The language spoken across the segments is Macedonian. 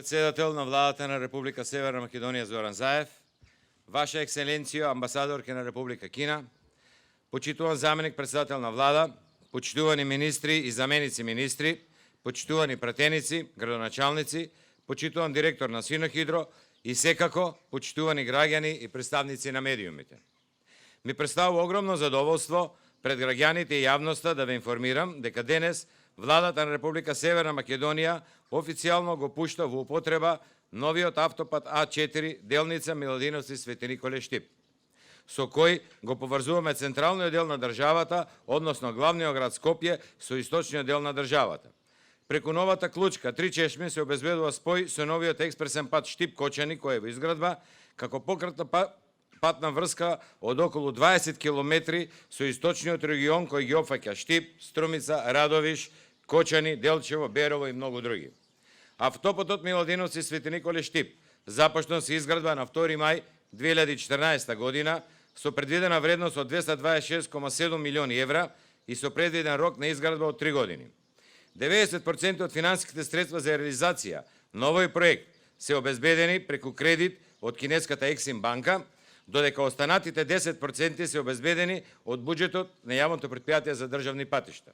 Председател на владата на Република Северна Македонија Зоран Заев, Ваша екселенцијо, амбасадорке на Република Кина, почитуван заменик председател на влада, почитувани министри и заменици министри, почитувани пратеници, градоначалници, почитуван директор на Синохидро и секако почитувани граѓани и представници на медиумите. Ми представува огромно задоволство пред граѓаните и јавноста да ве информирам дека денес владата на Република Северна Македонија официјално го пушта во употреба новиот автопат А4 делница Миладиновци Свети Николе Штип, со кој го поврзуваме централниот дел на државата, односно главниот град Скопје, со источниот дел на државата. Преку новата клучка Три чешми се обезбедува спој со новиот експресен пат Штип-Кочани, кој е во изградба, како пократна патна врска од околу 20 километри со источниот регион кој ги опфаќа Штип, Струмица, Радовиш, Кочани, Делчево, Берово и многу други. Автопатот Миладиновци Свети Николе Штип започна се изградба на 2 мај 2014 година со предвидена вредност од 226,7 милиони евра и со предвиден рок на изградба од 3 години. 90% од финансиските средства за реализација на овој проект се обезбедени преку кредит од кинеската Ексим банка, додека останатите 10% се обезбедени од буџетот на јавното претпријатие за државни патишта.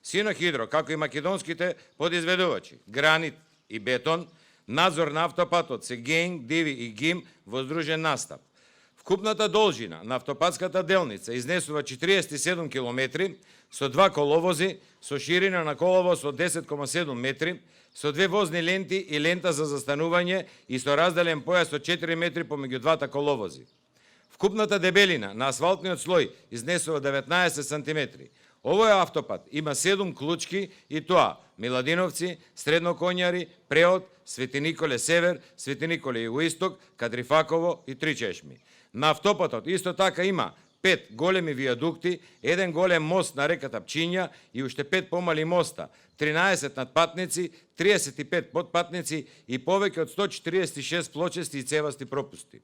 Синохидро, како и македонските подизведувачи, Гранит и Бетон, надзор на автопатот се ГЕИНГ, ДИВИ и ГИМ во здружен настап. Вкупната должина на автопатската делница изнесува 47 километри со 2 коловози, со ширина на коловоз од 10,7 метри, со 2 возни ленти и лента за застанување и со разделен појас од 4 метри помеѓу двата коловози. Вкупната дебелина на асфалтниот слој изнесува 19 сантиметри. Овој автопат има 7 клучки и тоа Миладиновци, Средноконјари, Преод, Свети Николе Север, Свети Николе Југоисток, Кадрифаково и Три чешми. На автопатот исто така има 5 големи вијадукти, 1 голем мост на реката Пчиња и уште 5 помали моста, 13 надпатници, 35 подпатници и повеќе од 146 плочести и цевасти пропусти.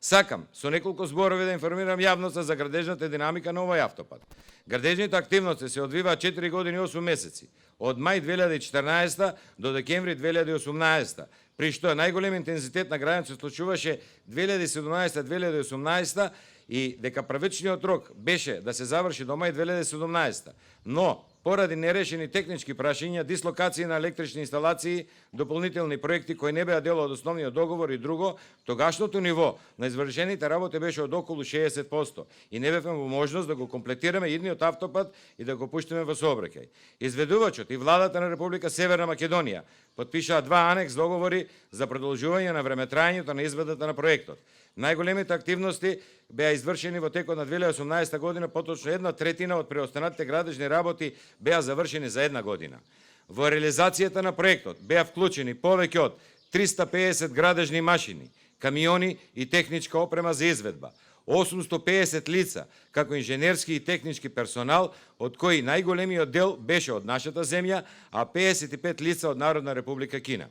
Сакам со неколку зборови да информирам јавноста за градежната динамика на овој автопат. Градежните активности се одвиваат 4 години и 8 месеци, од мај 2014 до декември 2018, при што најголем интензитет на граѓање се случуваше 2017-2018 и дека правичниот рок беше да се заврши до мај 2017, но поради нерешени технички прашања, дислокации на електрични инсталации, дополнителни проекти кои не беа дел од основниот договор и друго, тогашното ниво на извршените работи беше од околу 60% и не бевме во можност да го комплетираме идниот автопат и да го пуштиме во сообраќај. Изведувачот и владата на Република Северна Македонија потпишаа 2 анекс договори за продолжување на времетрајањето на изведата на проектот. Најголемите активности беа извршени во текот на 2018 година, поточно 1/3 од преостанатите градежни работи беа завршени за 1 година. Во реализацијата на проектот беа вклучени повеќе од 350 градежни машини, камиони и техничка опрема за изведба, 850 лица, како инженерски и технички персонал, од кои најголемиот дел беше од нашата земја, а 55 лица од Народна Република Кина.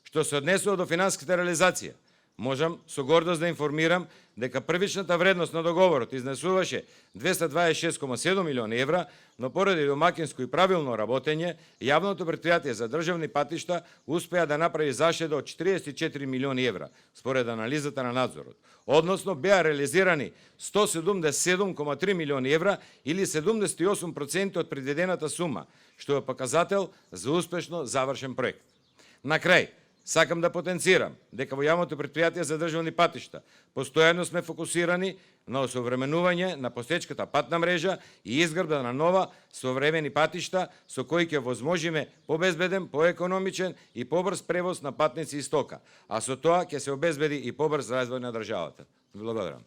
Што се однесува до финансиската реализација, можам со гордост да информирам дека првичната вредност на договорот изнесуваше 226,7 милиони евра, но поради домакинско и правилно работење, јавното претпријатие за државни патишта успеа да направи заштеда од 44 милиони евра, според анализата на надзорот. Односно, беа реализирани 177,3 милиони евра или 78% од предвидената сума, што е показател за успешно завршен проект. На крај, сакам да потенцирам дека во јавното претпријатие за државни патишта постојано сме фокусирани на осовременување на постоечката патна мрежа и изградба на нова современи патишта со кои ќе возможиме побезбеден, поекономичен и побрз превоз на патници и стока, а со тоа ќе се обезбеди и побрз развој на државата. Благодарам.